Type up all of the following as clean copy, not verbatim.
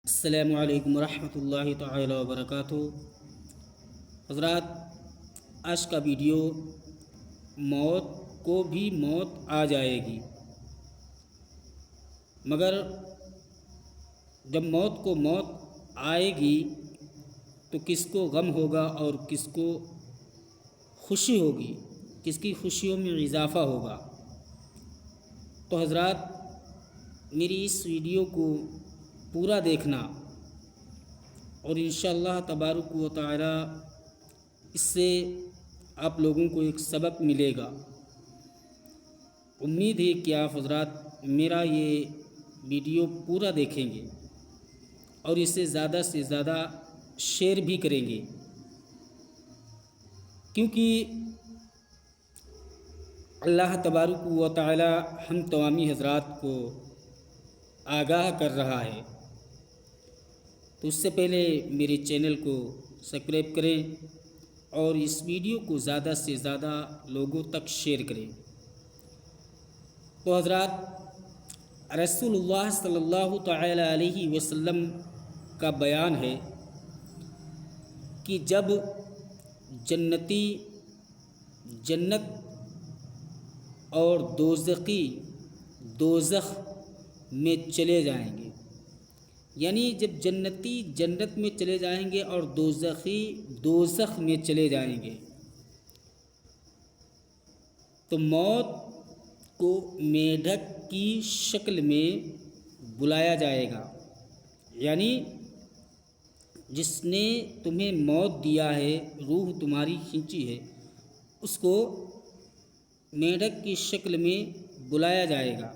السلام علیکم ورحمۃ اللہ تعالی وبرکاتہ۔ حضرات، آج کا ویڈیو موت کو بھی موت آ جائے گی، مگر جب موت کو موت آئے گی تو کس کو غم ہوگا اور کس کو خوشی ہوگی، کس کی خوشیوں میں اضافہ ہوگا۔ تو حضرات، میری اس ویڈیو کو پورا دیکھنا اور انشاءاللہ تبارک و تعالی اس سے آپ لوگوں کو ایک سبق ملے گا۔ امید ہے کہ آپ حضرات میرا یہ ویڈیو پورا دیکھیں گے اور اسے زیادہ سے زیادہ شیئر بھی کریں گے، کیونکہ اللہ تبارک و تعالی ہم تمامی حضرات کو آگاہ کر رہا ہے۔ تو اس سے پہلے میرے چینل کو سبسکرائب کریں اور اس ویڈیو کو زیادہ سے زیادہ لوگوں تک شیئر کریں۔ تو حضرات، رسول اللہ صلی اللہ تعالی علیہ وسلم کا بیان ہے کہ جب جنتی جنت اور دوزخی دوزخ میں چلے جائیں گے، یعنی جب جنتی جنت میں چلے جائیں گے اور دوزخی دوزخ میں چلے جائیں گے تو موت کو میڈک کی شکل میں بلایا جائے گا، یعنی جس نے تمہیں موت دیا ہے، روح تمہاری کھینچی ہے، اس کو میڈک کی شکل میں بلایا جائے گا۔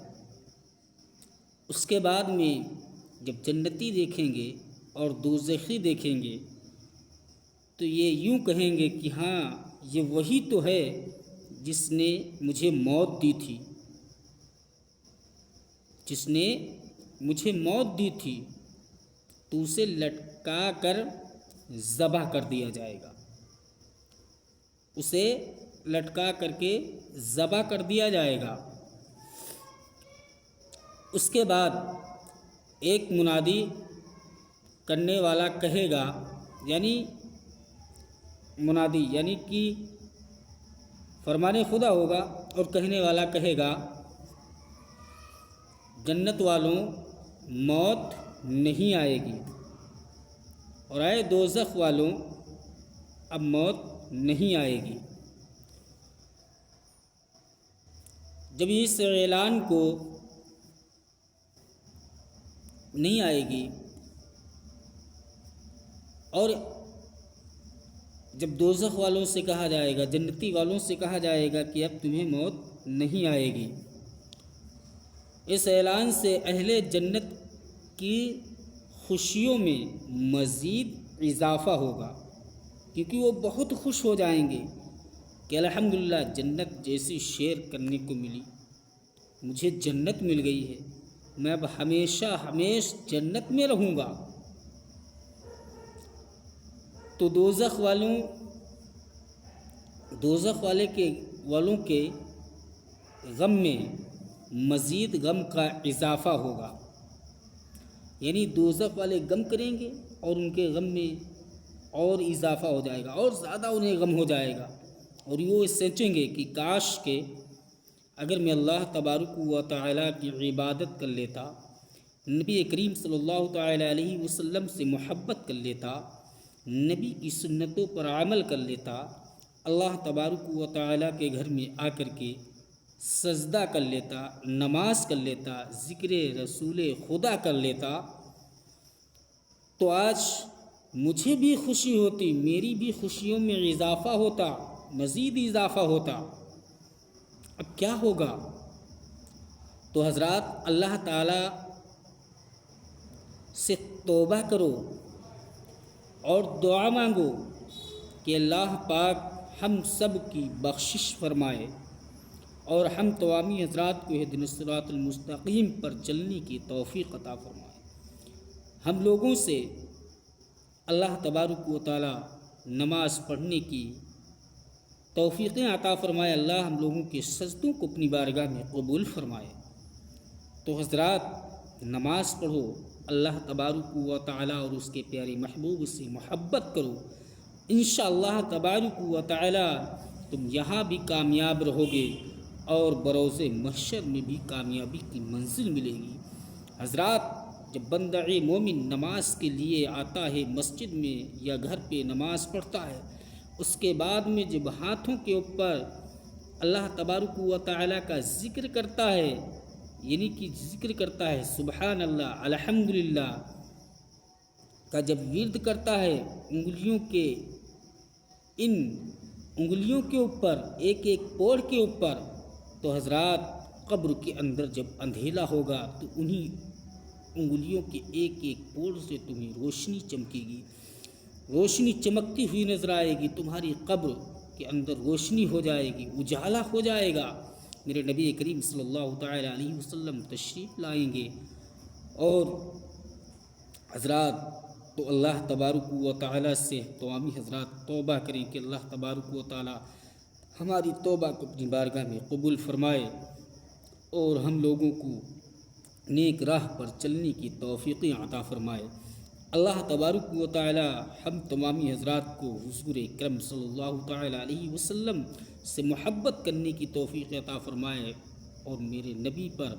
اس کے بعد میں جب جنتی دیکھیں گے اور دوزخی دیکھیں گے تو یہ یوں کہیں گے کہ ہاں، یہ وہی تو ہے جس نے مجھے موت دی تھی، جس نے مجھے موت دی تھی، تو اسے لٹکا کر ذبح کر دیا جائے گا، اسے لٹکا کر کے ذبح کر دیا جائے گا۔ اس کے بعد ایک منادی کرنے والا کہے گا، یعنی منادی یعنی کہ فرمان خدا ہوگا، اور کہنے والا کہے گا، جنت والوں موت نہیں آئے گی، اور اے دوزخ والوں اب موت نہیں آئے گی۔ جب اس اعلان کو نہیں آئے گی اور جب دوزخ والوں سے کہا جائے گا، جنتی والوں سے کہا جائے گا کہ اب تمہیں موت نہیں آئے گی، اس اعلان سے اہل جنت کی خوشیوں میں مزید اضافہ ہوگا، کیونکہ وہ بہت خوش ہو جائیں گے کہ الحمدللہ جنت جیسی شیئر کرنے کو ملی، مجھے جنت مل گئی ہے، میں اب ہمیشہ جنت میں رہوں گا۔ تو دوزخ والوں کے غم میں مزید غم کا اضافہ ہوگا، یعنی دوزخ والے غم کریں گے اور ان کے غم میں اور اضافہ ہو جائے گا، اور زیادہ انہیں غم ہو جائے گا، اور وہ سوچیں گے کہ کاش کہ اگر میں اللہ تبارک و تعالی کی عبادت کر لیتا، نبی کریم صلی اللہ تعالی علیہ وسلم سے محبت کر لیتا، نبی کی سنتوں پر عمل کر لیتا، اللہ تبارک و تعالی کے گھر میں آ کر کے سجدہ کر لیتا، نماز کر لیتا، ذکر رسول خدا کر لیتا، تو آج مجھے بھی خوشی ہوتی، میری بھی خوشیوں میں اضافہ ہوتا، مزید اضافہ ہوتا۔ اب کیا ہوگا؟ تو حضرات، اللہ تعالی سے توبہ کرو اور دعا مانگو کہ اللہ پاک ہم سب کی بخشش فرمائے اور ہم تمامی حضرات کو اہدنا الصراط المستقیم پر چلنے کی توفیق عطا فرمائے۔ ہم لوگوں سے اللہ تبارک و تعالی نماز پڑھنے کی توفیقیں عطا فرمائے، اللہ ہم لوگوں کے سجدوں کو اپنی بارگاہ میں قبول فرمائے۔ تو حضرات، نماز پڑھو، اللہ تبارک و تعالی اور اس کے پیارے محبوب سے محبت کرو، انشاءاللہ تبارک و تعالی تم یہاں بھی کامیاب رہو گے اور بروز محشر میں بھی کامیابی کی منزل ملے گی۔ حضرات، جب بندہ مومن نماز کے لیے آتا ہے، مسجد میں یا گھر پہ نماز پڑھتا ہے، اس کے بعد میں جب ہاتھوں کے اوپر اللہ تبارک و تعالی کا ذکر کرتا ہے، یعنی کہ ذکر کرتا ہے سبحان اللہ الحمدللہ کا جب ورد کرتا ہے، ان انگلیوں کے اوپر ایک ایک پور کے اوپر، تو حضرات قبر کے اندر جب اندھیلا ہوگا تو انہی انگلیوں کے ایک ایک پور سے تمہیں روشنی چمکے گی، روشنی چمکتی ہوئی نظر آئے گی، تمہاری قبر کے اندر روشنی ہو جائے گی، اجالا ہو جائے گا۔ میرے نبی کریم صلی اللہ تعالی علیہ وسلم تشریف لائیں گے، اور حضرات تو اللہ تبارک و تعالی سے تمامی حضرات توبہ کریں کہ اللہ تبارک و تعالی ہماری توبہ کو اپنی بارگاہ میں قبول فرمائے اور ہم لوگوں کو نیک راہ پر چلنے کی توفیق عطا فرمائے۔ اللہ تبارک و تعالی ہم تمامی حضرات کو حضور اکرم صلی اللہ تعالی علیہ وسلم سے محبت کرنے کی توفیق عطا فرمائے، اور میرے نبی پر،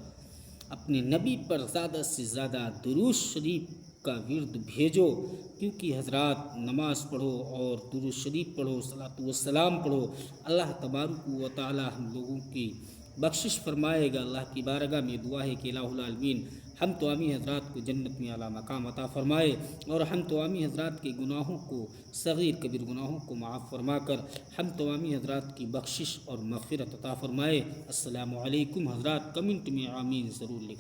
اپنے نبی پر زیادہ سے زیادہ درود شریف کا ورد بھیجو، کیونکہ حضرات نماز پڑھو اور درود شریف پڑھو، صلاۃ و سلام پڑھو، اللہ تبارک و تعالی ہم لوگوں کی بخشش فرمائے گا۔ اللہ کی بارگاہ میں دعا ہے کہ الہ العالمین ہم تمامی حضرات کو جنت میں اعلیٰ مقام عطا فرمائے، اور ہم تمامی حضرات کے گناہوں کو، صغیر کبیر گناہوں کو معاف فرما کر ہم تمامی حضرات کی بخشش اور مغفرت عطا فرمائے۔ السلام علیکم حضرات، کمنٹ میں آمین ضرور لکھیں۔